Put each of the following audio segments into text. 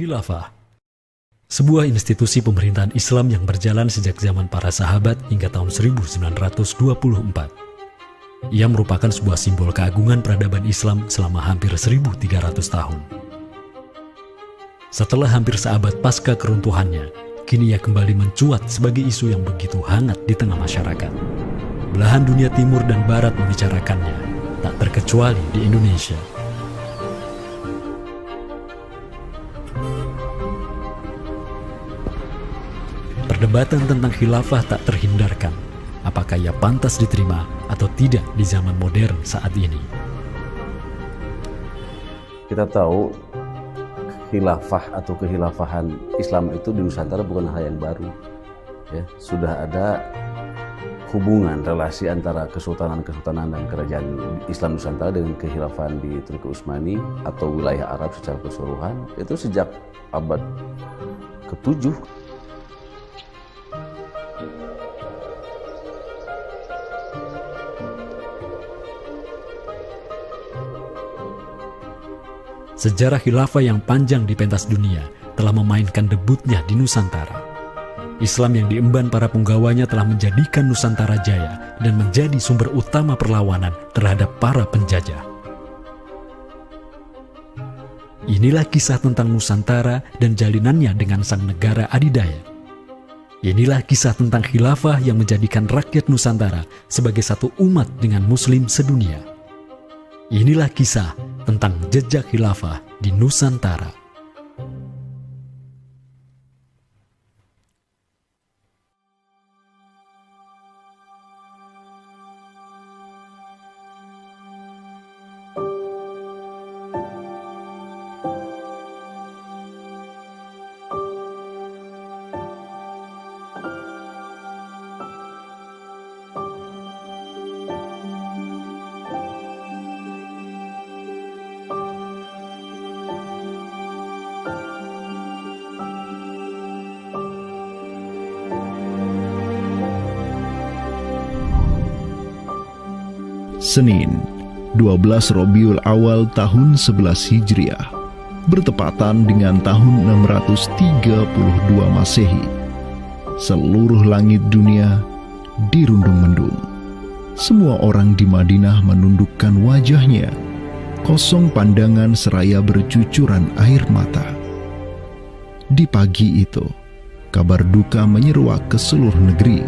Khilafah, sebuah institusi pemerintahan Islam yang berjalan sejak zaman para sahabat hingga tahun 1924. Ia merupakan sebuah simbol keagungan peradaban Islam selama hampir 1300 tahun. Setelah hampir seabad pasca keruntuhannya, kini ia kembali mencuat sebagai isu yang begitu hangat di tengah masyarakat. Belahan dunia timur dan barat membicarakannya, tak terkecuali di Indonesia. Perdebatan tentang khilafah tak terhindarkan. Apakah ia pantas diterima atau tidak di zaman modern saat ini? Kita tahu khilafah atau kehilafahan Islam itu di Nusantara bukan hal yang baru. Ya, sudah ada hubungan relasi antara kesultanan-kesultanan dan kerajaan Islam Nusantara dengan kehilafahan di Turki Utsmani atau wilayah Arab secara keseluruhan itu sejak abad ke-7. Sejarah khilafah yang panjang di pentas dunia telah memainkan debutnya di Nusantara. Islam yang diemban para punggawanya telah menjadikan Nusantara jaya dan menjadi sumber utama perlawanan terhadap para penjajah. Inilah kisah tentang Nusantara dan jalinannya dengan sang negara adidaya. Inilah kisah tentang khilafah yang menjadikan rakyat Nusantara sebagai satu umat dengan Muslim sedunia. Inilah kisah tentang jejak khilafah di Nusantara. Senin, 12 Rabiul Awal tahun 11 Hijriah, bertepatan dengan tahun 632 Masehi. Seluruh langit dunia dirundung mendung. Semua orang di Madinah menundukkan wajahnya, kosong pandangan seraya bercucuran air mata. Di pagi itu, kabar duka menyeruak ke seluruh negeri.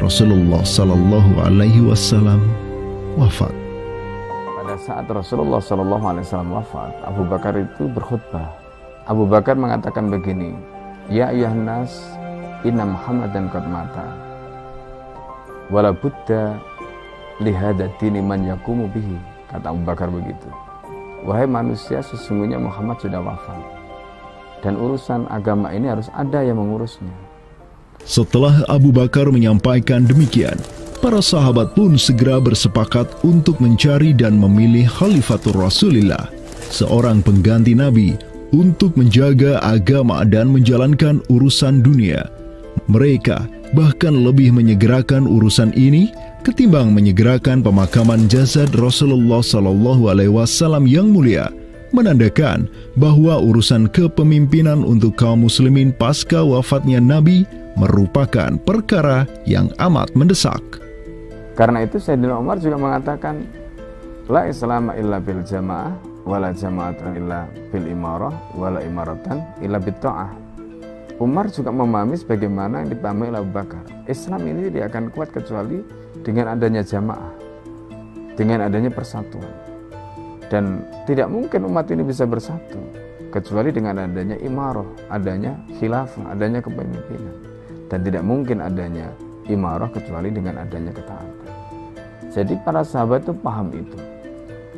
Rasulullah Sallallahu Alaihi Wasallam wafat. Pada saat Rasulullah SAW wafat, Abu Bakar itu berkhutbah. Abu Bakar mengatakan begini, Ya ayyuhan nas, inna Muhammadan qad mata. Wala budda lihada dini man yakumu bihi. Kata Abu Bakar begitu. Wahai manusia, sesungguhnya Muhammad sudah wafat. Dan urusan agama ini harus ada yang mengurusnya. Setelah Abu Bakar menyampaikan demikian, para sahabat pun segera bersepakat untuk mencari dan memilih Khalifatur Rasulillah, seorang pengganti Nabi, untuk menjaga agama dan menjalankan urusan dunia. Mereka bahkan lebih menyegerakan urusan ini ketimbang menyegerakan pemakaman jasad Rasulullah SAW yang mulia, menandakan bahwa urusan kepemimpinan untuk kaum muslimin pasca wafatnya Nabi merupakan perkara yang amat mendesak. Karena itu Sayyidina Umar juga mengatakan, La islama illa bil jamaah, wala jama'atan illa bil imarah, wala imaratan illa bit ta'ah. Umar juga memahami sebagaimana yang dipahami oleh Abu Bakar. Islam ini tidak akan kuat kecuali dengan adanya jamaah, dengan adanya persatuan. Dan tidak mungkin umat ini bisa bersatu kecuali dengan adanya imarah, adanya khilafah, adanya kepemimpinan. Dan tidak mungkin adanya imarah kecuali dengan adanya ketaatan. Jadi para sahabat itu paham itu.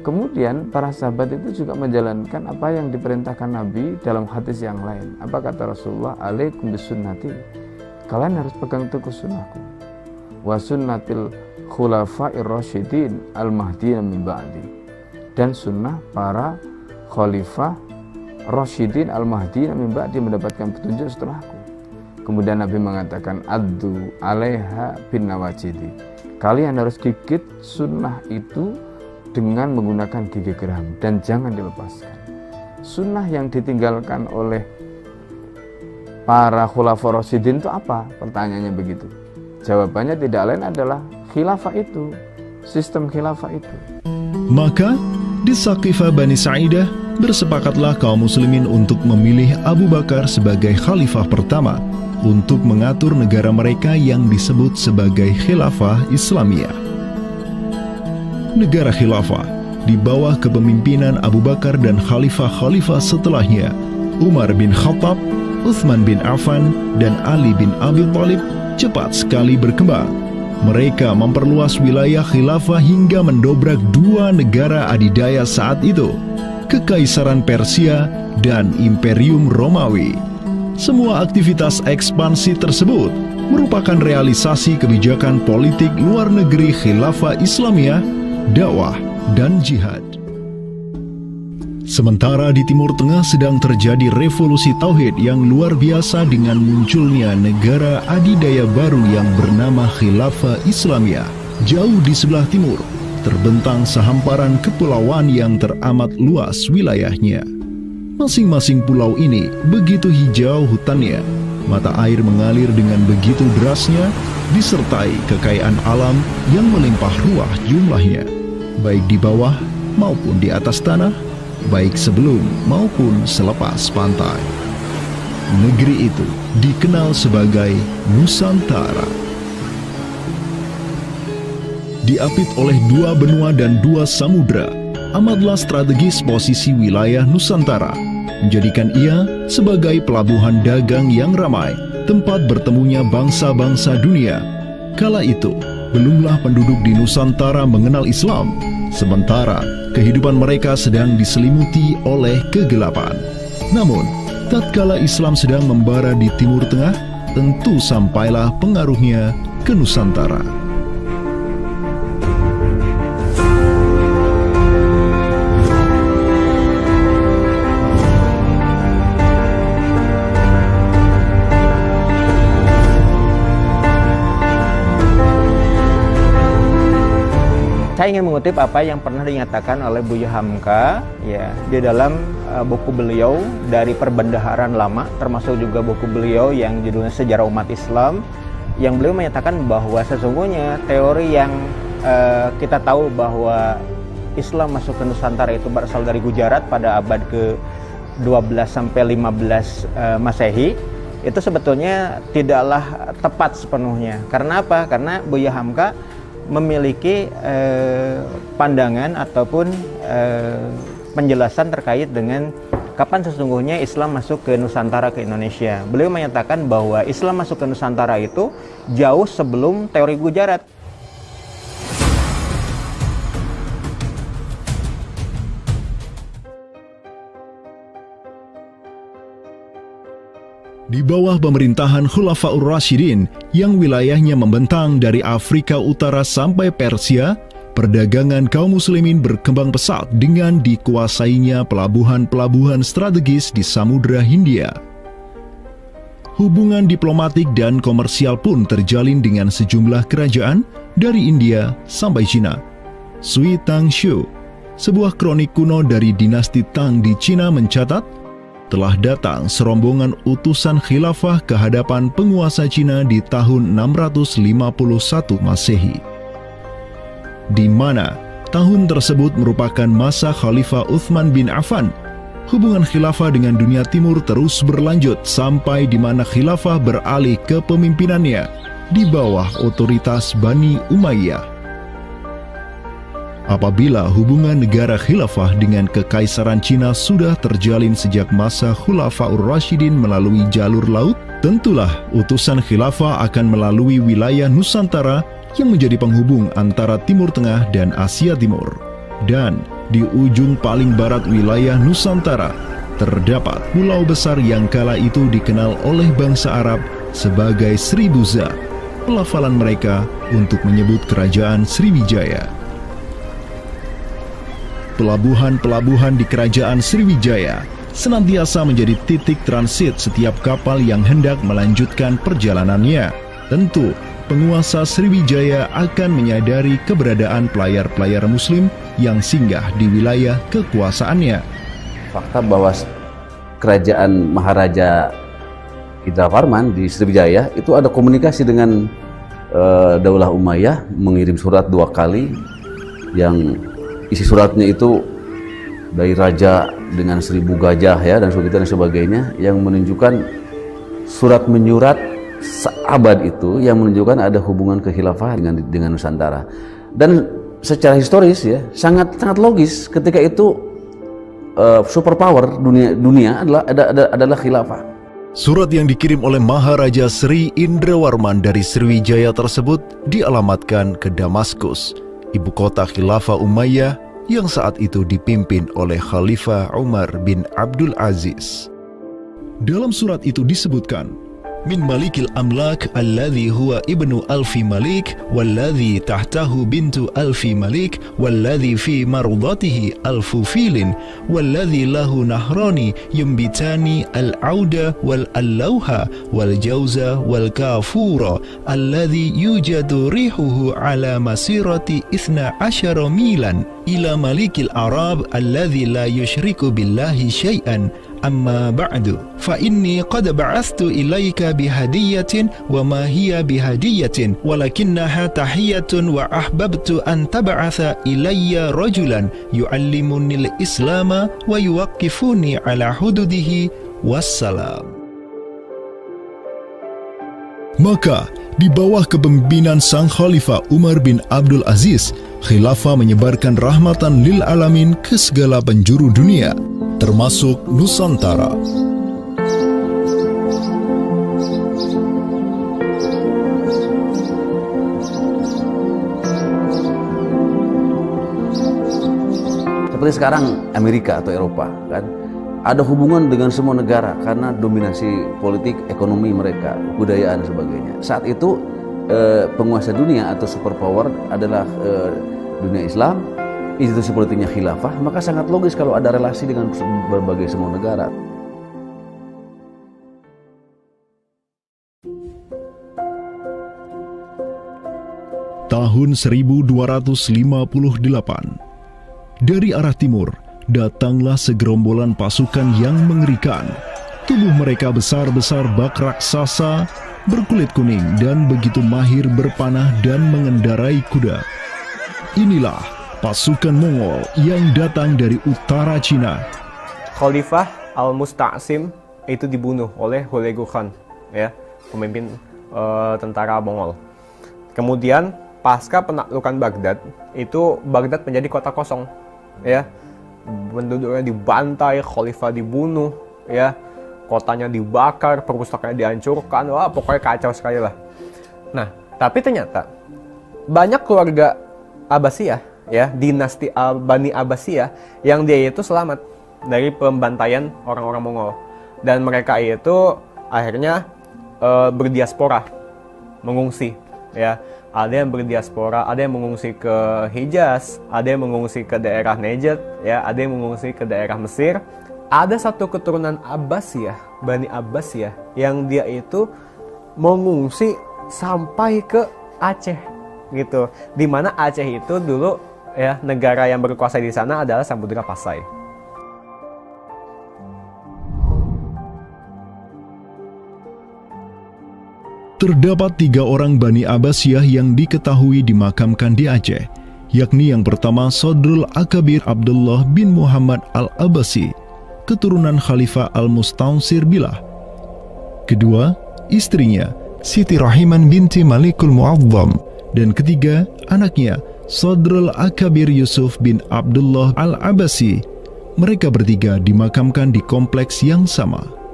Kemudian para sahabat itu juga menjalankan apa yang diperintahkan Nabi dalam hadis yang lain. Apa kata Rasulullah? Alaikum bisunnati. Kalian harus pegang teguh sunnahku. Wa sunnatil khulafa'ir rasyidin al-mahdiyyin min ba'di. Dan sunnah para khalifah rasyidin al-mahdiyyin min ba'di mendapatkan petunjuk setelahku. Kemudian Nabi mengatakan, Addu alaiha bin nawajidi. Kalian harus gigit sunnah itu dengan menggunakan gigi geram dan jangan dilepaskan. sunnah yang ditinggalkan oleh para khulafaur rasyidin itu apa? Pertanyaannya begitu. Jawabannya tidak lain adalah khilafah itu, sistem khilafah itu. Maka di Saqifah Bani Sa'idah bersepakatlah kaum muslimin untuk memilih Abu Bakar sebagai khalifah pertama untuk mengatur negara mereka yang disebut sebagai khilafah Islamiyah. Negara khilafah di bawah kepemimpinan Abu Bakar dan khalifah-khalifah setelahnya, Umar bin Khattab, Utsman bin Affan, dan Ali bin Abi Thalib cepat sekali berkembang. Mereka memperluas wilayah khilafah hingga mendobrak dua negara adidaya saat itu, Kekaisaran Persia dan Imperium Romawi. Semua aktivitas ekspansi tersebut merupakan realisasi kebijakan politik luar negeri khilafah Islamiyah, dakwah, dan jihad. Sementara di Timur Tengah sedang terjadi revolusi tauhid yang luar biasa dengan munculnya negara adidaya baru yang bernama Khilafah Islamiyah. Jauh di sebelah timur, terbentang sehamparan kepulauan yang teramat luas wilayahnya. Masing-masing pulau ini begitu hijau hutannya, mata air mengalir dengan begitu derasnya, disertai kekayaan alam yang melimpah ruah jumlahnya, baik di bawah maupun di atas tanah, baik sebelum maupun selepas pantai. Negeri itu dikenal sebagai Nusantara. Diapit oleh dua benua dan dua samudra, amatlah strategis posisi wilayah Nusantara, menjadikan ia sebagai pelabuhan dagang yang ramai, tempat bertemunya bangsa-bangsa dunia. Kala itu, belumlah penduduk di Nusantara mengenal Islam, sementara kehidupan mereka sedang diselimuti oleh kegelapan. Namun, tatkala Islam sedang membara di Timur Tengah, tentu sampailah pengaruhnya ke Nusantara. Saya ingin mengutip apa yang pernah dinyatakan oleh Buya Hamka ya di dalam buku beliau dari Perbendaharaan Lama, termasuk juga buku beliau yang judulnya Sejarah Umat Islam, yang beliau menyatakan bahwa sesungguhnya teori yang kita tahu bahwa Islam masuk ke Nusantara itu berasal dari Gujarat pada abad ke-12 sampai 15 Masehi, itu sebetulnya tidaklah tepat sepenuhnya. Karena apa? Karena Buya Hamka memiliki pandangan ataupun penjelasan terkait dengan kapan sesungguhnya Islam masuk ke Nusantara, ke Indonesia. Beliau menyatakan bahwa Islam masuk ke Nusantara itu jauh sebelum teori Gujarat. Di bawah pemerintahan Khulafaur Rasyidin yang wilayahnya membentang dari Afrika Utara sampai Persia, perdagangan kaum muslimin berkembang pesat dengan dikuasainya pelabuhan-pelabuhan strategis di Samudra Hindia. Hubungan diplomatik dan komersial pun terjalin dengan sejumlah kerajaan dari India sampai Cina. Sui Tang Shu, sebuah kronik kuno dari dinasti Tang di Cina mencatat, telah datang serombongan utusan khilafah ke hadapan penguasa Cina di tahun 651 Masehi, di mana tahun tersebut merupakan masa Khalifah Utsman bin Affan. Hubungan khilafah dengan dunia timur terus berlanjut sampai di mana khilafah beralih ke pemimpinannya di bawah otoritas Bani Umayyah. Apabila hubungan negara khilafah dengan kekaisaran Cina sudah terjalin sejak masa Khulafaur Rasyidin melalui jalur laut, tentulah utusan khilafah akan melalui wilayah Nusantara yang menjadi penghubung antara Timur Tengah dan Asia Timur. Dan di ujung paling barat wilayah Nusantara, terdapat pulau besar yang kala itu dikenal oleh bangsa Arab sebagai Sribuza, pelafalan mereka untuk menyebut kerajaan Sriwijaya. Pelabuhan-pelabuhan di kerajaan Sriwijaya senantiasa menjadi titik transit setiap kapal yang hendak melanjutkan perjalanannya. Tentu, penguasa Sriwijaya akan menyadari keberadaan pelayar-pelayar muslim yang singgah di wilayah kekuasaannya. fakta bahwa kerajaan Maharaja Indravarman di Sriwijaya itu ada komunikasi dengan Daulah Umayyah, mengirim surat 2 kali yang isi suratnya itu dari raja dengan 1000 gajah ya dan sebagainya, yang menunjukkan surat menyurat seabad itu yang menunjukkan ada hubungan kekhilafahan dengan Nusantara. Dan secara historis ya sangat logis ketika itu superpower dunia adalah khilafah. Surat yang dikirim oleh Maharaja Sri Indrawarman dari Sriwijaya tersebut dialamatkan ke Damaskus, ibu kota Khilafah Umayyah yang saat itu dipimpin oleh Khalifah Umar bin Abdul Aziz. Dalam surat itu disebutkan, min malikil amlak alladhi huwa ibnu alfi malik walladhi tahtahu bintu alfi malik walladhi fi marudatihi alfu filin walladhi lahu nahrani yumbitani al-auda wal-allawha wal-jawza wal-kafura alladhi yujadu rihuhu ala masirati 12 milan ila malikil arab alladhi la yushriku billahi syai'an. Amma ba'du, fa inni qad ba'athtu ilayka bihadiyatin wa ma hiya bihadiyatin walakinnaha tahiyatun wa ahbabtu an tab'atha ilayya rajulan yu'allimunil islama wa yuwaqqifuni ala hududihi wassalam. Maka di bawah kepemimpinan sang Khalifah Umar bin Abdul Aziz, khilafah menyebarkan rahmatan lil alamin ke segala penjuru dunia, termasuk Nusantara. Seperti sekarang Amerika atau Eropa kan ada hubungan dengan semua negara karena dominasi politik, ekonomi mereka, kebudayaan dan sebagainya. Saat itu penguasa dunia atau superpower adalah dunia Islam, institusi politiknya khilafah, maka sangat logis kalau ada relasi dengan berbagai semua negara. Tahun 1258, dari arah timur datanglah segerombolan pasukan yang mengerikan. Tubuh mereka besar-besar bak raksasa, berkulit kuning dan begitu mahir berpanah dan mengendarai kuda. Inilah pasukan Mongol yang datang dari utara Cina. Khalifah Al-Musta'sim itu dibunuh oleh Hulagu Khan, ya, pemimpin tentara Mongol. Kemudian pasca penaklukan Baghdad, itu Baghdad menjadi kota kosong, ya. Penduduknya dibantai, khalifah dibunuh, ya. Kotanya dibakar, perpustakaannya dihancurkan, wah pokoknya kacau sekali lah. Nah, tapi ternyata banyak keluarga Abbasiyah, ya, dinasti Bani Abbasiyah yang dia itu selamat dari pembantaian orang-orang Mongol, dan mereka itu akhirnya berdiaspora, mengungsi, ya. Ada yang berdiaspora, ada yang mengungsi ke Hijaz, ada yang mengungsi ke daerah Najd, ya, ada yang mengungsi ke daerah Mesir. Ada satu keturunan Abbasiyah, Bani Abbasiyah, yang dia itu mengungsi sampai ke Aceh, gitu. Di mana Aceh itu dulu, ya, negara yang berkuasa di sana adalah Samudra Pasai. Terdapat 3 orang Bani Abbasiyah yang diketahui dimakamkan di Aceh, yakni yang pertama Sodrul Akabir Abdullah bin Muhammad Al-Abbasi, keturunan Khalifah Al-Mustaunsir Billah. Kedua, istrinya Siti Rahiman binti Malikul Mu'azzam, dan ketiga, anaknya Sodrul Akabir Yusuf bin Abdullah Al-Abbasi. Mereka bertiga dimakamkan di kompleks yang sama.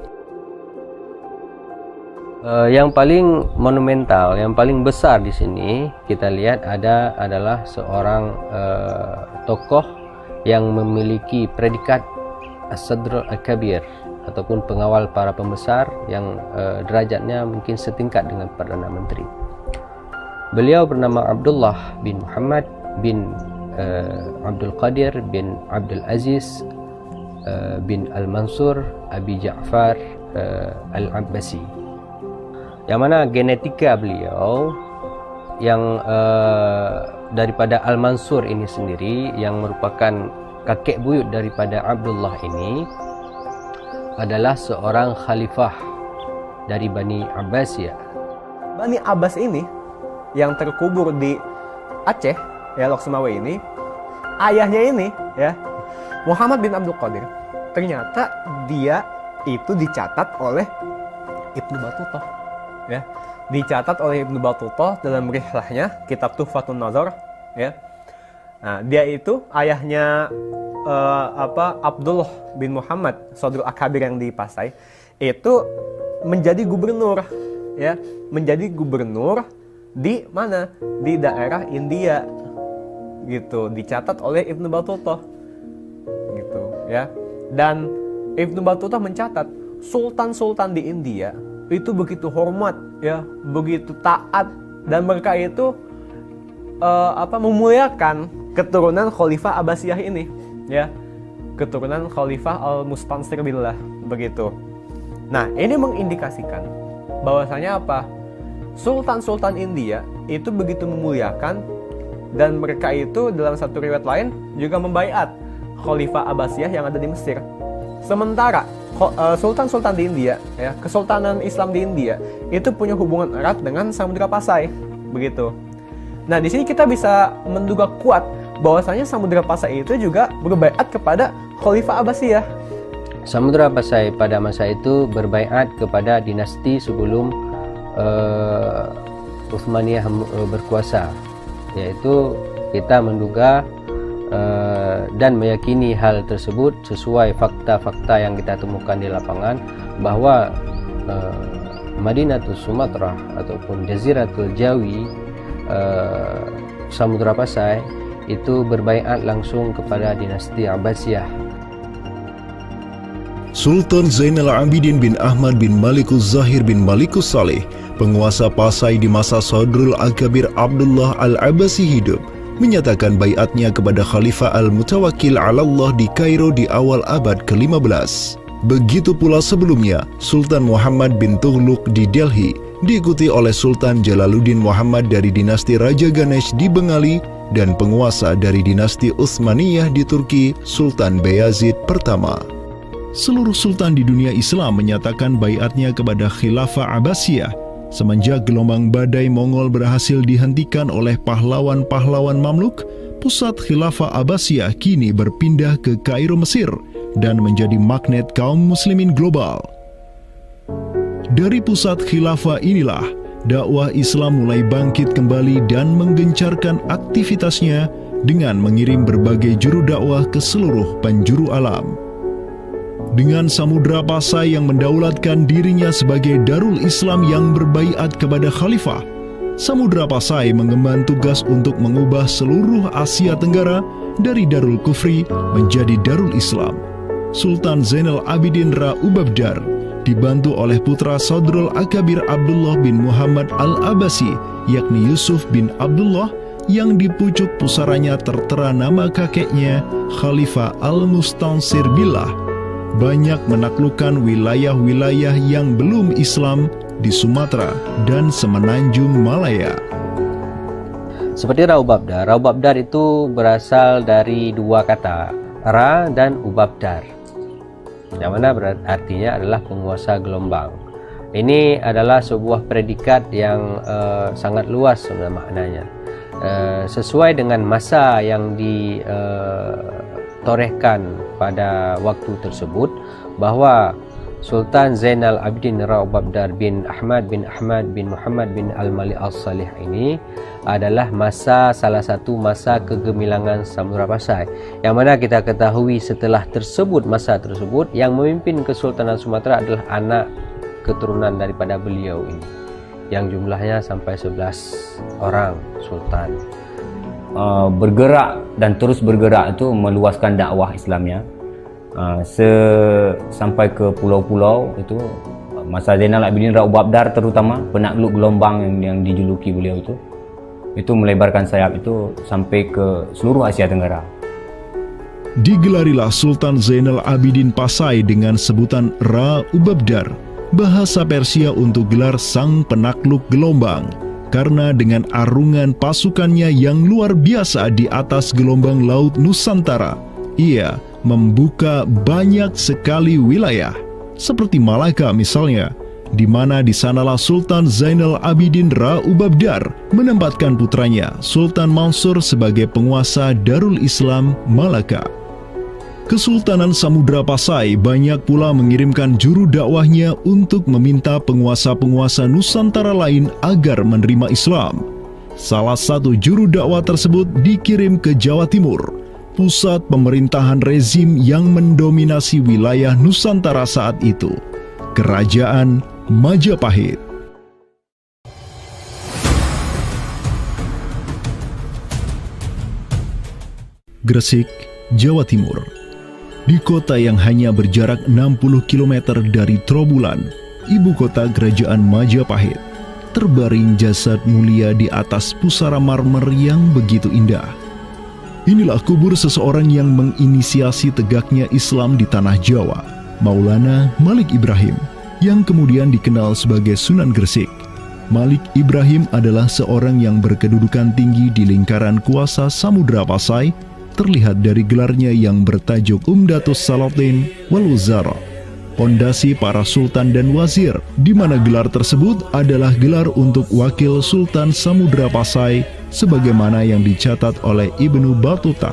Yang paling monumental, yang paling besar di sini kita lihat adalah seorang tokoh yang memiliki predikat As-Sadr Al-Kabir ataupun pengawal para pembesar yang derajatnya mungkin setingkat dengan Perdana Menteri. Beliau bernama Abdullah bin Muhammad bin Abdul Qadir bin Abdul Aziz bin Al-Mansur Abi Ja'far Al-Abbasi, yang mana genetika beliau yang daripada Al-Mansur ini sendiri yang merupakan kakek buyut daripada Abdullah ini adalah seorang khalifah dari Bani Abbasiyah. Bani Abbas ini yang terkubur di Aceh, ya, Lok Sumawe ini, ayahnya ini, ya, Muhammad bin Abdul Qadir. Ternyata dia itu dicatat oleh Ibnu Battuta, ya, dicatat oleh Ibnu Battuta dalam rihlahnya kitab Tuhfatun Nazar, ya. Nah, dia itu ayahnya Abdullah bin Muhammad Sodrul Akabir yang di Pasai itu menjadi gubernur, ya, menjadi gubernur di mana? Di daerah India, gitu, dicatat oleh Ibnu Battuta, gitu, ya. Dan Ibnu Battuta mencatat sultan-sultan di India itu begitu hormat, ya, begitu taat, dan mereka itu memuliakan keturunan Khalifah Abbasiyah ini, ya, keturunan Khalifah Al-Mustansir Billah, begitu. Nah, ini mengindikasikan bahwasanya apa? Sultan-sultan India itu begitu memuliakan, dan mereka itu dalam satu riwayat lain juga membaiat Khalifah Abbasiyah yang ada di Mesir. Sementara sultan-sultan di India, ya, kesultanan Islam di India itu punya hubungan erat dengan Samudra Pasai, begitu. Nah, di sini kita bisa menduga kuat bahwasanya Samudra Pasai itu juga berbaiat kepada Khalifah Abbasiyah. Samudra Pasai pada masa itu berbaiat kepada dinasti sebelum Utsmaniyah berkuasa, yaitu kita menduga dan meyakini hal tersebut sesuai fakta-fakta yang kita temukan di lapangan bahwa Madinatul Sumatera ataupun Jaziratul Jawi, Samudra Pasai itu berbaiat langsung kepada dinasti Abbasiyah. Sultan Zainal Abidin bin Ahmad bin Malikus Zahir bin Malikus Saleh, penguasa Pasai di masa Sodrul Akabir Abdullah Al-Abbasi hidup, menyatakan baiatnya kepada Khalifah Al-Mutawakkil 'ala Allah di Kairo di awal abad ke-15. Begitu pula sebelumnya, Sultan Muhammad bin Tughluk di Delhi diikuti oleh Sultan Jalaluddin Muhammad dari dinasti Raja Ganesh di Bengali dan penguasa dari dinasti Utsmaniyah di Turki, Sultan Bayazid pertama. Seluruh sultan di dunia Islam menyatakan baiatnya kepada Khilafah Abbasiyah semenjak gelombang badai Mongol berhasil dihentikan oleh pahlawan-pahlawan Mamluk. Pusat Khilafah Abbasiyah kini berpindah ke Kairo, Mesir, dan menjadi magnet kaum muslimin global. Dari pusat khilafah inilah dakwah Islam mulai bangkit kembali dan menggencarkan aktivitasnya dengan mengirim berbagai juru dakwah ke seluruh penjuru alam. Dengan Samudra Pasai yang mendaulatkan dirinya sebagai Darul Islam yang berbaiat kepada Khalifah, Samudra Pasai mengemban tugas untuk mengubah seluruh Asia Tenggara dari Darul Kufri menjadi Darul Islam. Sultan Zainal Abidin Ra Ubabdar dibantu oleh putra Sodrul Akabir Abdullah bin Muhammad Al-Abbasi, yakni Yusuf bin Abdullah, yang di pucuk pusaranya tertera nama kakeknya Khalifah Al-Mustansir Billah, banyak menaklukkan wilayah-wilayah yang belum Islam di Sumatera dan Semenanjung Malaya. Seperti Ra Ubabdar. Ra Ubabdar itu berasal dari dua kata, Ra dan Ubabdar, yang mana artinya adalah penguasa gelombang. Ini adalah sebuah predikat yang sangat luas sebenarnya maknanya. Sesuai dengan masa yang ditorehkan pada waktu tersebut, bahwa Sultan Zainal Abidin Ra Ubabdar bin Ahmad bin Muhammad bin Al-Malik Al-Salih ini adalah salah satu masa kegemilangan Samudra Pasai, yang mana kita ketahui setelah masa tersebut yang memimpin Kesultanan Sumatera adalah anak keturunan daripada beliau ini, yang jumlahnya sampai 11 orang sultan. Bergerak dan terus bergerak itu meluaskan dakwah Islamnya sampai ke pulau-pulau. Itu masa Zainal Abidin Ra Ubabdar, terutama penakluk gelombang yang dijuluki beliau itu melebarkan sayap itu sampai ke seluruh Asia Tenggara. Digelarilah Sultan Zainal Abidin Pasai dengan sebutan Ra Ubabdar, bahasa Persia untuk gelar sang penakluk gelombang, karena dengan arungan pasukannya yang luar biasa di atas gelombang laut Nusantara, ia membuka banyak sekali wilayah, seperti Malaka misalnya, di mana di sanalah Sultan Zainal Abidin Ra Ubabdar menempatkan putranya Sultan Mansur sebagai penguasa Darul Islam Malaka. Kesultanan Samudra Pasai banyak pula mengirimkan juru dakwahnya untuk meminta penguasa-penguasa Nusantara lain agar menerima Islam. Salah satu juru dakwah tersebut dikirim ke Jawa Timur, pusat pemerintahan rezim yang mendominasi wilayah Nusantara saat itu, Kerajaan Majapahit. Gresik, Jawa Timur. Di kota yang hanya berjarak 60 km dari Trowulan, ibu kota Kerajaan Majapahit, terbaring jasad mulia di atas pusara marmer yang begitu indah. Inilah kubur seseorang yang menginisiasi tegaknya Islam di tanah Jawa, Maulana Malik Ibrahim, yang kemudian dikenal sebagai Sunan Gresik. Malik Ibrahim adalah seorang yang berkedudukan tinggi di lingkaran kuasa Samudra Pasai, terlihat dari gelarnya yang bertajuk Umdatus Salatin wal Wuzara, pondasi para sultan dan wazir, di mana gelar tersebut adalah gelar untuk wakil Sultan Samudra Pasai, sebagaimana yang dicatat oleh Ibnu Batutah.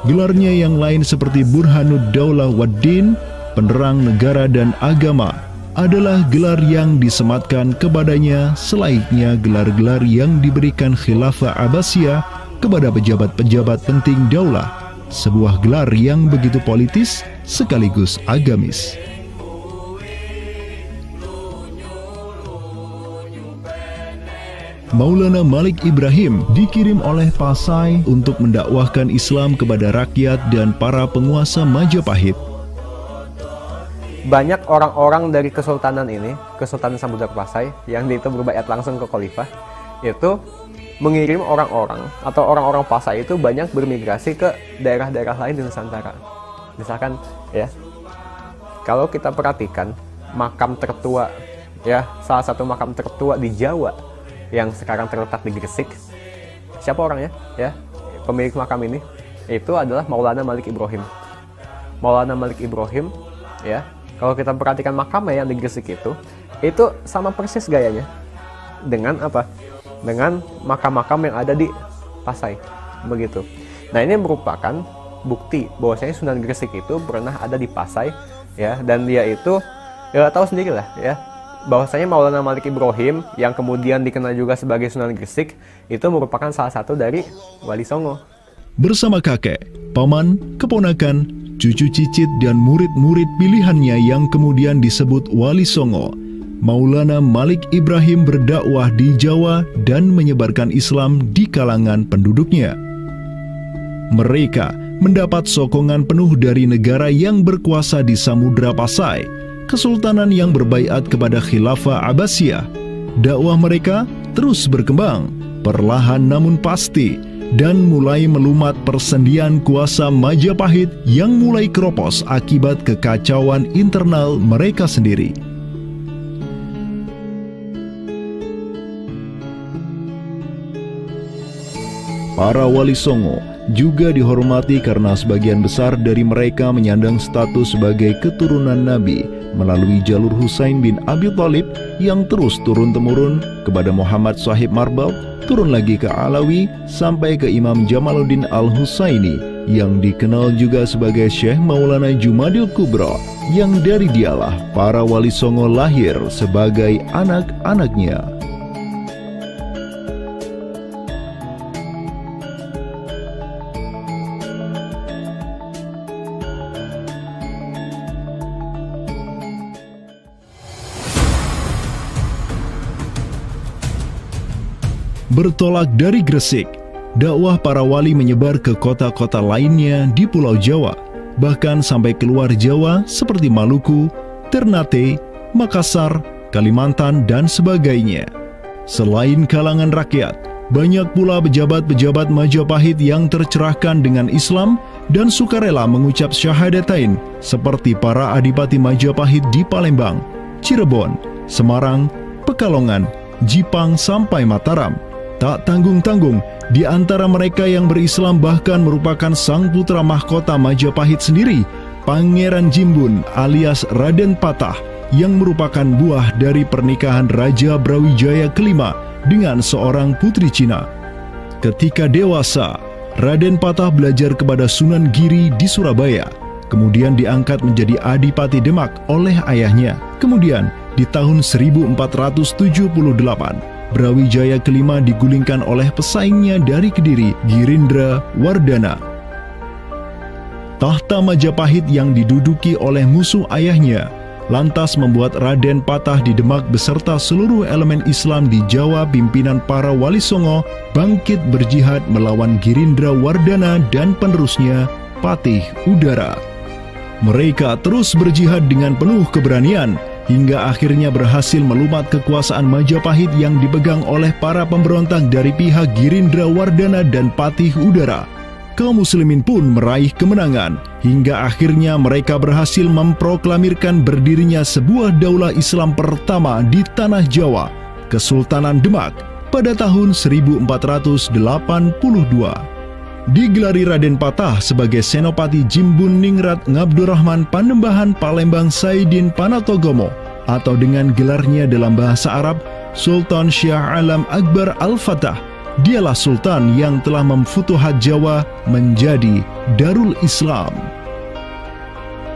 Gelarnya yang lain seperti Burhanud Daulah Waddin, penerang negara dan agama, adalah gelar yang disematkan kepadanya selayaknya gelar-gelar yang diberikan Khilafah Abbasiyah kepada pejabat-pejabat penting daulah, sebuah gelar yang begitu politis sekaligus agamis. Maulana Malik Ibrahim dikirim oleh Pasai untuk mendakwahkan Islam kepada rakyat dan para penguasa Majapahit. Banyak orang-orang dari kesultanan ini, Kesultanan Samudra Pasai, yang itu berbaiat langsung ke khalifah, itu mengirim orang-orang atau orang-orang Pasai itu banyak bermigrasi ke daerah-daerah lain di Nusantara. Misalkan ya, kalau kita perhatikan makam tertua, ya salah satu makam tertua di Jawa yang sekarang terletak di Gresik, siapa orangnya? Ya, pemilik makam ini itu adalah Maulana Malik Ibrahim. Maulana Malik Ibrahim, ya, kalau kita perhatikan makamnya yang di Gresik itu sama persis gayanya dengan apa? Dengan makam-makam yang ada di Pasai, begitu. Nah, ini merupakan bukti bahwasanya Sunan Gresik itu pernah ada di Pasai, ya, dan dia itu ya tahu sendirilah, ya, bahwasanya Maulana Malik Ibrahim yang kemudian dikenal juga sebagai Sunan Gresik itu merupakan salah satu dari Wali Songo. Bersama kakek, paman, keponakan, cucu cicit dan murid-murid pilihannya yang kemudian disebut Wali Songo, Maulana Malik Ibrahim berdakwah di Jawa dan menyebarkan Islam di kalangan penduduknya. Mereka mendapat sokongan penuh dari negara yang berkuasa di Samudra Pasai, kesultanan yang berbaiat kepada Khilafah Abbasiyah. Dakwah mereka terus berkembang, perlahan namun pasti, dan mulai melumat persendian kuasa Majapahit yang mulai keropos akibat kekacauan internal mereka sendiri. Para Wali Songo juga dihormati karena sebagian besar dari mereka menyandang status sebagai keturunan Nabi melalui jalur Husain bin Abi Thalib yang terus turun-temurun kepada Muhammad Sahib Marbal, turun lagi ke Alawi sampai ke Imam Jamaluddin Al-Husaini yang dikenal juga sebagai Syekh Maulana Jumadil Kubra, yang dari dialah para Wali Songo lahir sebagai anak-anaknya. Bertolak dari Gresik, dakwah para wali menyebar ke kota-kota lainnya di Pulau Jawa, bahkan sampai keluar Jawa seperti Maluku, Ternate, Makassar, Kalimantan, dan sebagainya. Selain kalangan rakyat, banyak pula pejabat-pejabat Majapahit yang tercerahkan dengan Islam dan sukarela mengucap syahadatain, seperti para adipati Majapahit di Palembang, Cirebon, Semarang, Pekalongan, Jipang, sampai Mataram. Tak tanggung-tanggung, di antara mereka yang berislam bahkan merupakan sang putra mahkota Majapahit sendiri, Pangeran Jimbun alias Raden Patah, yang merupakan buah dari pernikahan Raja Brawijaya kelima dengan seorang putri Cina. Ketika dewasa, Raden Patah belajar kepada Sunan Giri di Surabaya, kemudian diangkat menjadi Adipati Demak oleh ayahnya. Kemudian, di tahun 1478, Brawijaya kelima digulingkan oleh pesaingnya dari Kediri, Girindra Wardana. Tahta Majapahit yang diduduki oleh musuh ayahnya lantas membuat Raden Patah di Demak beserta seluruh elemen Islam di Jawa pimpinan para Wali Songo bangkit berjihad melawan Girindra Wardana dan penerusnya Patih Udara. Mereka terus berjihad dengan penuh keberanian hingga akhirnya berhasil melumat kekuasaan Majapahit yang dipegang oleh para pemberontak dari pihak Girindra Wardana dan Patih Udara. Kaum muslimin pun meraih kemenangan, hingga akhirnya mereka berhasil memproklamirkan berdirinya sebuah daulah Islam pertama di Tanah Jawa, Kesultanan Demak, pada tahun 1482. Digelari Raden Patah sebagai Senopati Jimbun Ningrat Ngabdurrahman Panembahan Palembang Saidin Panatogomo, atau dengan gelarnya dalam bahasa Arab Sultan Syah Alam Akbar Al-Fatah. Dialah Sultan yang telah memfutuhat Jawa menjadi Darul Islam.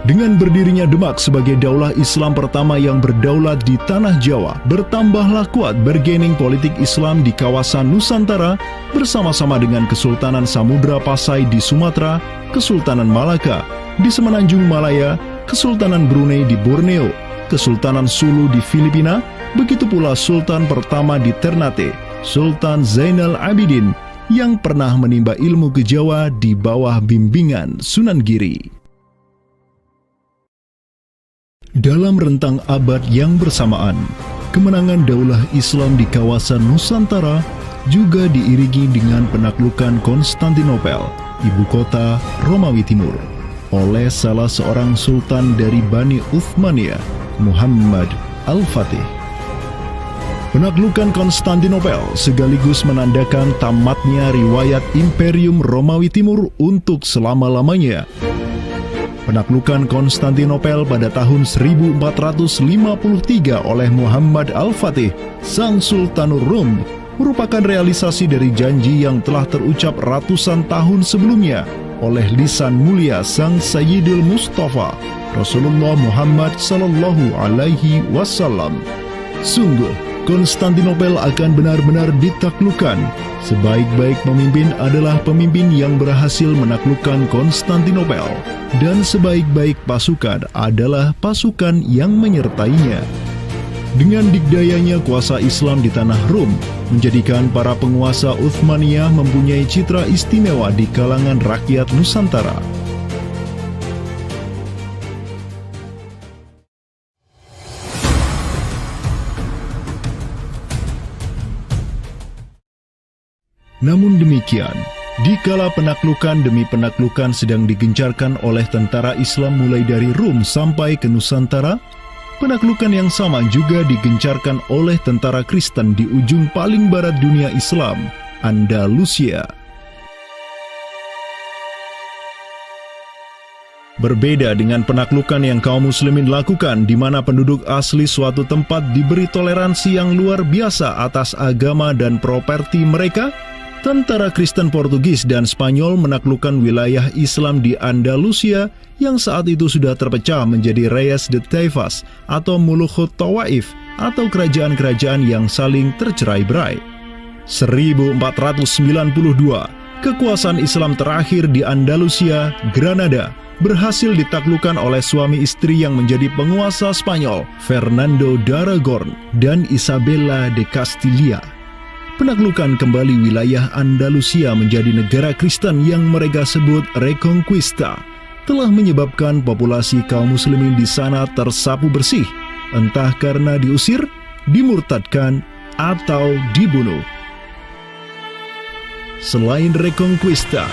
Dengan berdirinya Demak sebagai daulah Islam pertama yang berdaulat di Tanah Jawa, bertambahlah kuat bargaining politik Islam di kawasan Nusantara bersama-sama dengan Kesultanan Samudra Pasai di Sumatera, Kesultanan Malaka di Semenanjung Malaya, Kesultanan Brunei di Borneo, Kesultanan Sulu di Filipina, begitu pula Sultan pertama di Ternate, Sultan Zainal Abidin, yang pernah menimba ilmu ke Jawa di bawah bimbingan Sunan Giri. Dalam rentang abad yang bersamaan, kemenangan daulah Islam di kawasan Nusantara juga diiringi dengan penaklukan Konstantinopel, ibu kota Romawi Timur, oleh salah seorang sultan dari Bani Uthmaniyah, Muhammad Al-Fatih. Penaklukan Konstantinopel sekaligus menandakan tamatnya riwayat Imperium Romawi Timur untuk selama-lamanya. Penaklukan Konstantinopel pada tahun 1453 oleh Muhammad Al-Fatih, sang Sultanur Rum, merupakan realisasi dari janji yang telah terucap ratusan tahun sebelumnya oleh lisan mulia sang Sayyidul Mustafa, Rasulullah Muhammad Sallallahu Alaihi Wasallam. Sungguh, Konstantinopel akan benar-benar ditaklukkan. Sebaik-baik pemimpin adalah pemimpin yang berhasil menaklukkan Konstantinopel, dan sebaik-baik pasukan adalah pasukan yang menyertainya. Dengan dikdayanya kuasa Islam di tanah Rum, menjadikan para penguasa Uthmaniyah mempunyai citra istimewa di kalangan rakyat Nusantara. Namun demikian, dikala penaklukan demi penaklukan sedang digencarkan oleh tentara Islam mulai dari Rum sampai ke Nusantara, penaklukan yang sama juga digencarkan oleh tentara Kristen di ujung paling barat dunia Islam, Andalusia. Berbeda dengan penaklukan yang kaum muslimin lakukan, di mana penduduk asli suatu tempat diberi toleransi yang luar biasa atas agama dan properti mereka, tentara Kristen Portugis dan Spanyol menaklukkan wilayah Islam di Andalusia yang saat itu sudah terpecah menjadi Reyes de Taifas atau Mulukhut Tawaif atau kerajaan-kerajaan yang saling tercerai-berai. 1492, kekuasaan Islam terakhir di Andalusia, Granada, berhasil ditaklukkan oleh suami istri yang menjadi penguasa Spanyol, Fernando de Aragorn dan Isabella de Castilla. Penaklukan kembali wilayah Andalusia menjadi negara Kristen yang mereka sebut Reconquista telah menyebabkan populasi kaum muslimin di sana tersapu bersih, entah karena diusir, dimurtadkan, atau dibunuh. Selain Reconquista,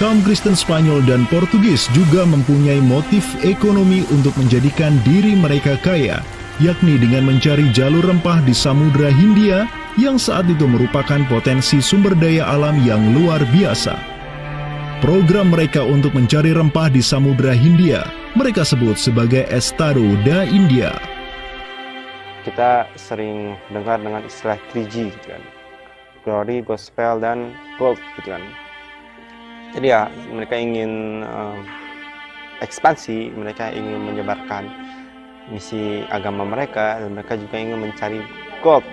kaum Kristen Spanyol dan Portugis juga mempunyai motif ekonomi untuk menjadikan diri mereka kaya, yakni dengan mencari jalur rempah di Samudra Hindia yang saat itu merupakan potensi sumber daya alam yang luar biasa. Program mereka untuk mencari rempah di Samudra Hindia mereka sebut sebagai Estado da India. Kita sering dengar dengan istilah 3G gitu kan. Glory, Gospel, dan Gold gitu kan. Jadi ya mereka ingin ekspansi, mereka ingin menyebarkan misi agama mereka, dan mereka juga ingin mencari gold.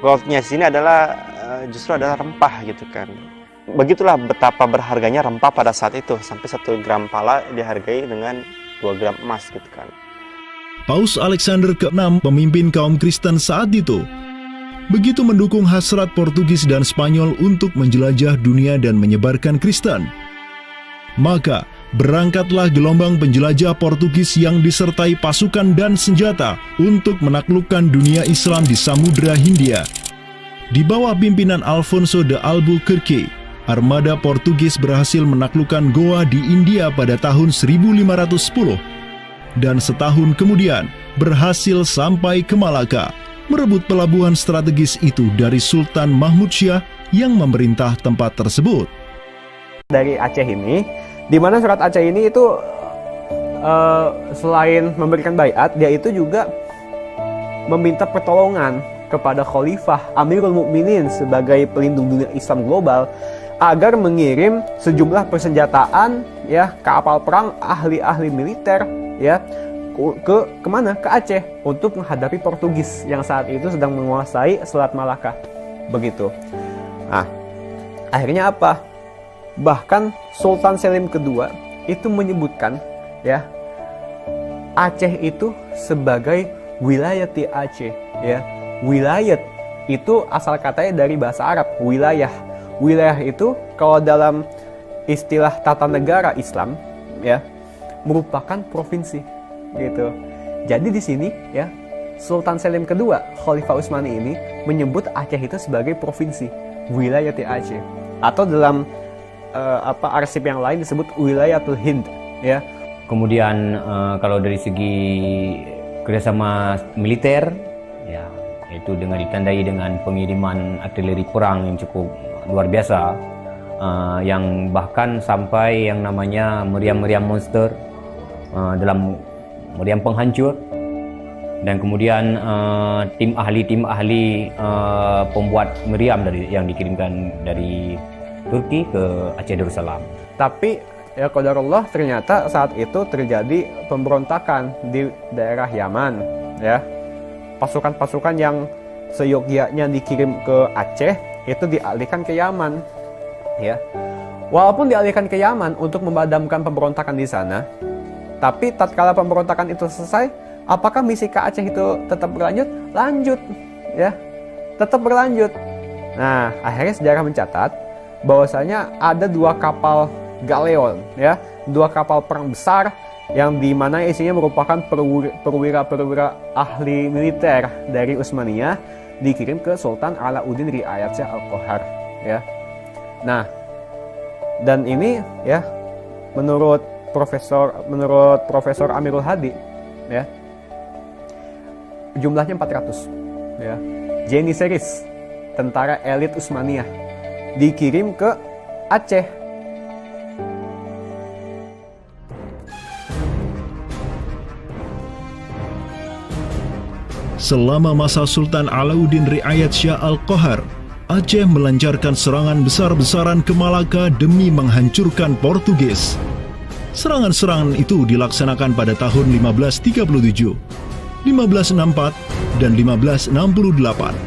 Goldnya di sini adalah justru adalah rempah gitu kan. Begitulah betapa berharganya rempah pada saat itu, sampai 1 gram pala dihargai dengan 2 gram emas gitu kan. Paus Alexander ke-6, pemimpin kaum Kristen saat itu, begitu mendukung hasrat Portugis dan Spanyol untuk menjelajah dunia dan menyebarkan Kristen. Maka berangkatlah gelombang penjelajah Portugis yang disertai pasukan dan senjata untuk menaklukkan dunia Islam di Samudra Hindia. Di bawah pimpinan Alfonso de Albuquerque, armada Portugis berhasil menaklukkan Goa di India pada tahun 1510 dan setahun kemudian berhasil sampai ke Malaka, merebut pelabuhan strategis itu dari Sultan Mahmud Syah yang memerintah tempat tersebut. Dari Aceh ini, di mana surat Aceh ini itu selain memberikan baiat, dia itu juga meminta pertolongan kepada Khalifah Amirul Mukminin sebagai pelindung dunia Islam global agar mengirim sejumlah persenjataan, ya, kapal perang, ahli-ahli militer, ya, kemana? Ke Aceh untuk menghadapi Portugis yang saat itu sedang menguasai Selat Malaka. Begitu. Nah, akhirnya apa? Bahkan Sultan Selim kedua itu menyebutkan, ya, Aceh itu sebagai wilayati Aceh, ya. Wilayat itu asal katanya dari bahasa Arab, wilayah. Wilayah itu kalau dalam istilah tata negara Islam, ya, merupakan provinsi, gitu. Jadi di sini, ya, Sultan Selim kedua, Khalifah Utsmani ini menyebut Aceh itu sebagai provinsi, wilayati Aceh, atau dalam arsip yang lain disebut wilayatul Hind, ya. Kemudian kalau dari segi kerjasama militer, ya, itu dengan ditandai dengan pengiriman artileri perang yang cukup luar biasa, yang bahkan sampai yang namanya meriam-meriam monster dalam meriam penghancur, dan kemudian tim ahli pembuat meriam yang dikirimkan dari Turki ke Aceh Darussalam. Tapi ya qadarullah, ternyata saat itu terjadi pemberontakan di daerah Yaman, ya. Pasukan-pasukan yang seyogyanya dikirim ke Aceh itu dialihkan ke Yaman, ya. Walaupun dialihkan ke Yaman untuk memadamkan pemberontakan di sana, tapi tatkala pemberontakan itu selesai, apakah misi ke Aceh itu tetap berlanjut? Lanjut, ya. Tetap berlanjut. Nah, akhirnya sejarah mencatat bahwasanya ada 2 kapal galeon, ya, 2 kapal perang besar yang dimana isinya merupakan perwira-perwira ahli militer dari Utsmaniyah dikirim ke Sultan Alauddin Riayat Shah Al-Qahar, ya. Nah, dan ini, ya, menurut Profesor Amirul Hadi, ya, jumlahnya 400, ya. Janissaries, tentara elit Utsmaniyah, dikirim ke Aceh. Selama masa Sultan Alauddin Riayat Shah Al-Qahar, Aceh melancarkan serangan besar-besaran ke Malaka demi menghancurkan Portugis. Serangan-serangan itu dilaksanakan pada tahun 1537, 1564, dan 1568.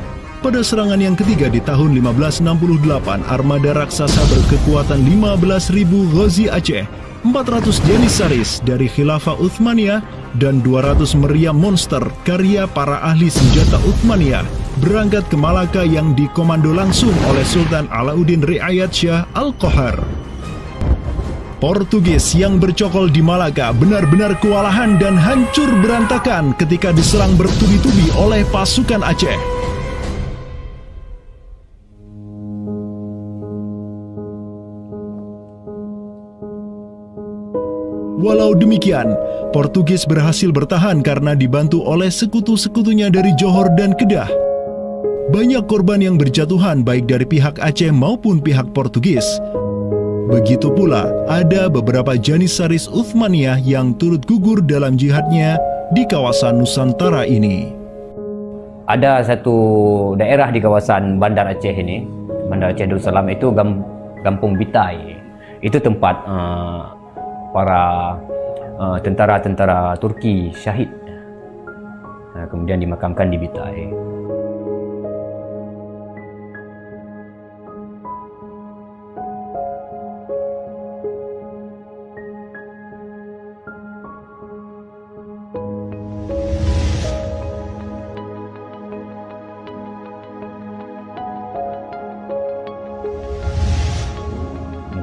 Pada serangan yang ketiga di tahun 1568, armada raksasa berkekuatan 15.000 Ghazi Aceh, 400 Janissaries dari Khilafah Utsmaniyah, dan 200 meriam monster karya para ahli senjata Utsmaniyah berangkat ke Malaka yang dikomando langsung oleh Sultan Alauddin Riayat Shah Al-Qahar. Portugis yang bercokol di Malaka benar-benar kewalahan dan hancur berantakan ketika diserang bertubi-tubi oleh pasukan Aceh. Walau demikian, Portugis berhasil bertahan karena dibantu oleh sekutu-sekutunya dari Johor dan Kedah. Banyak korban yang berjatuhan baik dari pihak Aceh maupun pihak Portugis. Begitu pula ada beberapa Janissaris Uthmaniyah yang turut gugur dalam jihadnya di kawasan Nusantara ini. Ada satu daerah di kawasan Bandar Aceh ini, Bandar Aceh Darussalam itu Kampung Bitai. Itu tempat para tentara-tentara Turki syahid. Kemudian dimakamkan di Bitai.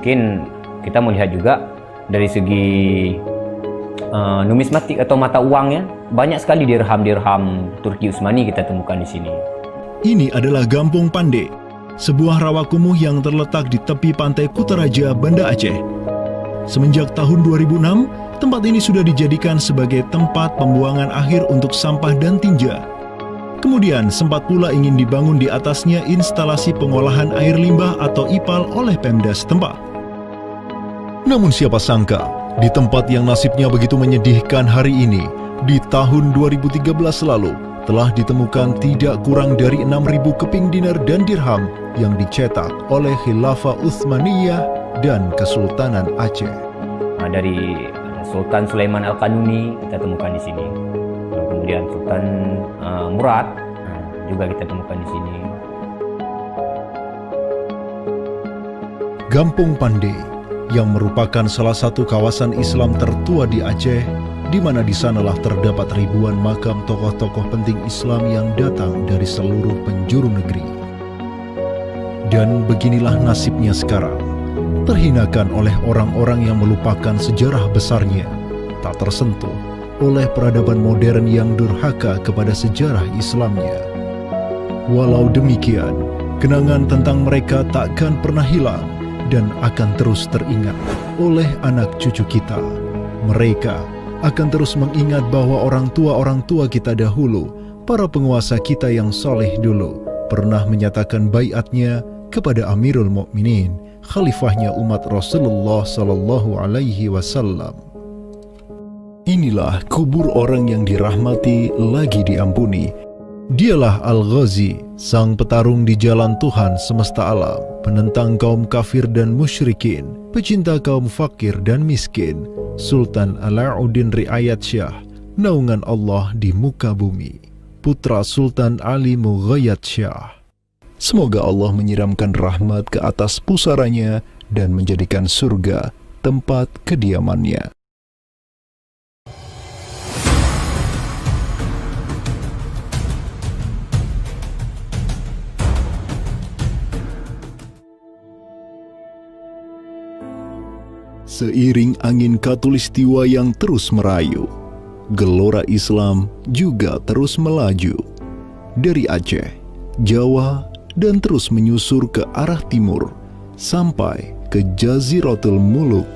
Mungkin kita melihat juga dari segi numismatik atau mata uangnya, banyak sekali dirham-dirham Turki Utsmani kita temukan di sini. Ini adalah Gampung Pande, sebuah rawa kumuh yang terletak di tepi pantai Kutaraja, Banda Aceh. Semenjak tahun 2006, tempat ini sudah dijadikan sebagai tempat pembuangan akhir untuk sampah dan tinja. Kemudian sempat pula ingin dibangun di atasnya instalasi pengolahan air limbah atau IPAL oleh Pemda setempat. Namun siapa sangka, di tempat yang nasibnya begitu menyedihkan hari ini, di tahun 2013 lalu, telah ditemukan tidak kurang dari 6.000 keping dinar dan dirham yang dicetak oleh Khilafah Utsmaniyah dan Kesultanan Aceh. Dari Sultan Sulaiman Al-Qanuni kita temukan di sini. Kemudian Sultan Murad juga kita temukan di sini. Gampung Pande yang merupakan salah satu kawasan Islam tertua di Aceh, di mana di sanalah terdapat ribuan makam tokoh-tokoh penting Islam yang datang dari seluruh penjuru negeri. Dan beginilah nasibnya sekarang, terhinakan oleh orang-orang yang melupakan sejarah besarnya, tak tersentuh oleh peradaban modern yang durhaka kepada sejarah Islamnya. Walau demikian, kenangan tentang mereka takkan pernah hilang dan akan terus teringat oleh anak cucu kita. Mereka akan terus mengingat bahwa orang tua kita dahulu, para penguasa kita yang soleh dulu, pernah menyatakan baiatnya kepada Amirul Mukminin, khalifahnya umat Rasulullah Sallallahu Alaihi Wasallam. Inilah kubur orang yang dirahmati lagi diampuni. Dialah Al-Ghazi, sang petarung di jalan Tuhan semesta alam, penentang kaum kafir dan musyrikin, pecinta kaum fakir dan miskin, Sultan Alauddin Riayat Shah, naungan Allah di muka bumi, putra Sultan Ali Mughayat Shah. Semoga Allah menyiramkan rahmat ke atas pusaranya dan menjadikan surga tempat kediamannya. Seiring angin Katulistiwa yang terus merayu, gelora Islam juga terus melaju dari Aceh, Jawa, dan terus menyusur ke arah timur sampai ke Jaziratul Muluk,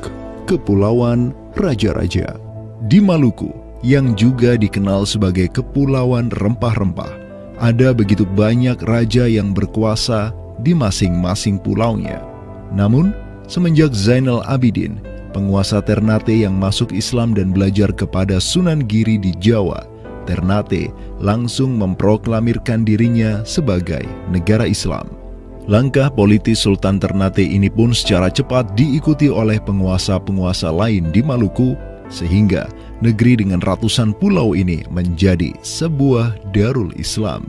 Kepulauan Raja-Raja. Di Maluku, yang juga dikenal sebagai Kepulauan Rempah-Rempah, ada begitu banyak raja yang berkuasa di masing-masing pulaunya. Namun, semenjak Zainal Abidin, penguasa Ternate yang masuk Islam dan belajar kepada Sunan Giri di Jawa, Ternate langsung memproklamirkan dirinya sebagai negara Islam. Langkah politis Sultan Ternate ini pun secara cepat diikuti oleh penguasa-penguasa lain di Maluku, sehingga negeri dengan ratusan pulau ini menjadi sebuah darul Islam.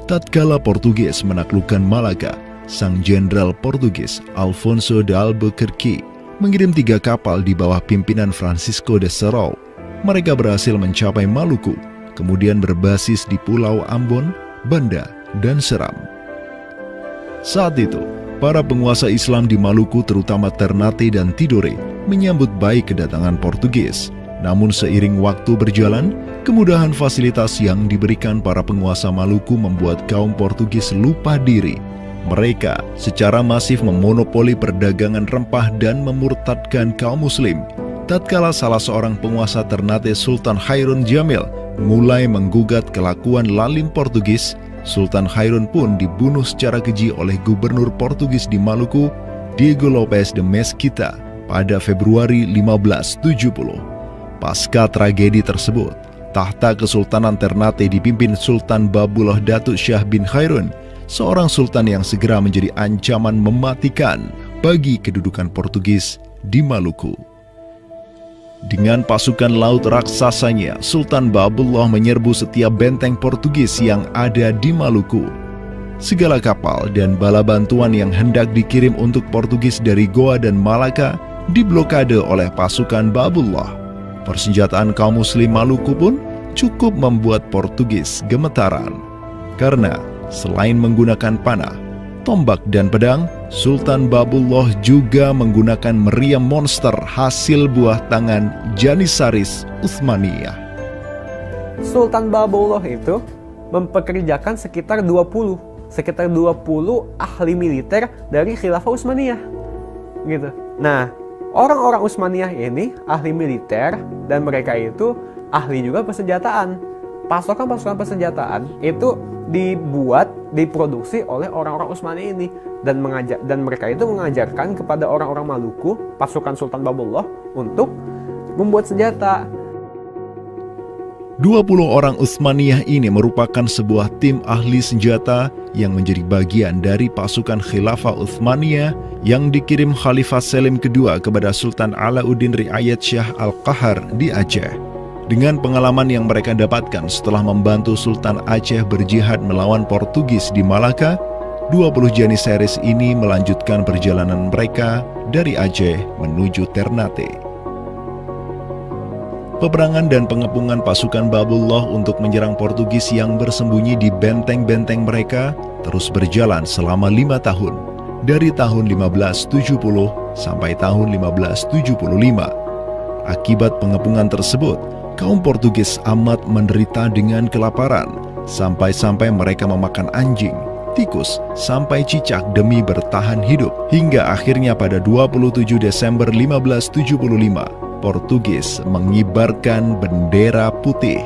Tatkala Portugis menaklukkan Malaka, sang jenderal Portugis Alfonso de Albuquerque mengirim 3 kapal di bawah pimpinan Francisco de Serrao. Mereka berhasil mencapai Maluku, kemudian berbasis di Pulau Ambon, Banda, dan Seram. Saat itu, para penguasa Islam di Maluku terutama Ternate dan Tidore menyambut baik kedatangan Portugis. Namun seiring waktu berjalan, kemudahan fasilitas yang diberikan para penguasa Maluku membuat kaum Portugis lupa diri. Mereka secara masif memonopoli perdagangan rempah dan memurtadkan kaum muslim. Tatkala salah seorang penguasa Ternate, Sultan Hairun Jamil, mulai menggugat kelakuan lalim Portugis, Sultan Khairun pun dibunuh secara keji oleh gubernur Portugis di Maluku, Diego Lopes de Mesquita, pada Februari 1570. Pasca tragedi tersebut, tahta Kesultanan Ternate dipimpin Sultan Babullah Datuk Shah bin Khairun, seorang sultan yang segera menjadi ancaman mematikan bagi kedudukan Portugis di Maluku. Dengan pasukan laut raksasanya, Sultan Babullah menyerbu setiap benteng Portugis yang ada di Maluku. Segala kapal dan bala bantuan yang hendak dikirim untuk Portugis dari Goa dan Malaka diblokade oleh pasukan Babullah. Persenjataan kaum muslim Maluku pun cukup membuat Portugis gemetaran. Karena selain menggunakan panah, tombak dan pedang, Sultan Babullah juga menggunakan meriam monster hasil buah tangan Janissaris Utsmaniyah. Sultan Babullah itu mempekerjakan sekitar 20 ahli militer dari Khilafah Utsmaniyah. Gitu. Nah, orang-orang Utsmaniyah ini ahli militer dan mereka itu ahli juga persenjataan. Pasukan-pasukan persenjataan itu diproduksi oleh orang-orang Utsmani ini dan mereka itu mengajarkan kepada orang-orang Maluku, pasukan Sultan Babullah, untuk membuat senjata. 20 orang Utsmaniyah ini merupakan sebuah tim ahli senjata yang menjadi bagian dari pasukan Khilafah Utsmaniyah yang dikirim Khalifah Selim II kepada Sultan Alauddin Riayat Shah Al-Qahar di Aceh. Dengan pengalaman yang mereka dapatkan setelah membantu Sultan Aceh berjihad melawan Portugis di Malaka, 20 Janissaris ini melanjutkan perjalanan mereka dari Aceh menuju Ternate. Peperangan dan pengepungan pasukan Babullah untuk menyerang Portugis yang bersembunyi di benteng-benteng mereka terus berjalan selama 5 tahun, dari tahun 1570 sampai tahun 1575. Akibat pengepungan tersebut, kaum Portugis amat menderita dengan kelaparan, sampai-sampai mereka memakan anjing, tikus, sampai cicak demi bertahan hidup. Hingga akhirnya pada 27 Desember 1575, Portugis mengibarkan bendera putih.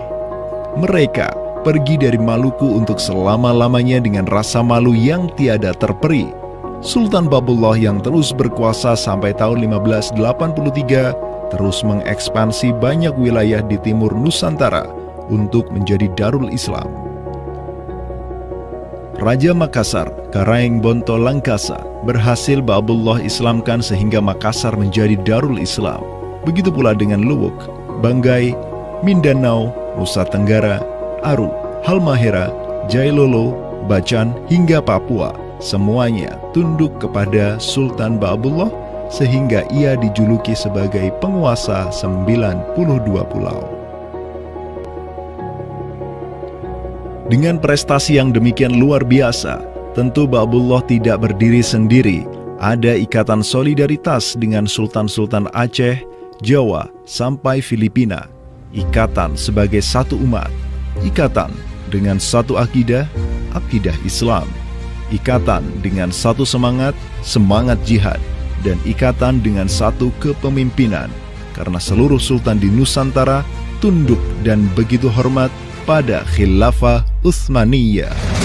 Mereka pergi dari Maluku untuk selama-lamanya dengan rasa malu yang tiada terperi. Sultan Babullah yang terus berkuasa sampai tahun 1583 terus mengekspansi banyak wilayah di timur Nusantara untuk menjadi Darul Islam. Raja Makassar, Karaeng Bonto Langkasa, berhasil Babullah Islamkan sehingga Makassar menjadi Darul Islam. Begitu pula dengan Luwuk, Banggai, Mindanao, Nusa Tenggara, Aru, Halmahera, Jailolo, Bacan, hingga Papua. Semuanya tunduk kepada Sultan Babullah sehingga ia dijuluki sebagai penguasa 92 pulau. Dengan prestasi yang demikian luar biasa, tentu Babullah tidak berdiri sendiri. Ada ikatan solidaritas dengan sultan-sultan Aceh, Jawa, sampai Filipina. Ikatan sebagai satu umat. Ikatan dengan satu akidah, akidah Islam. Ikatan dengan satu semangat, semangat jihad. Dan ikatan dengan satu kepemimpinan, karena seluruh sultan di Nusantara tunduk dan begitu hormat pada Khilafah Utsmaniyah.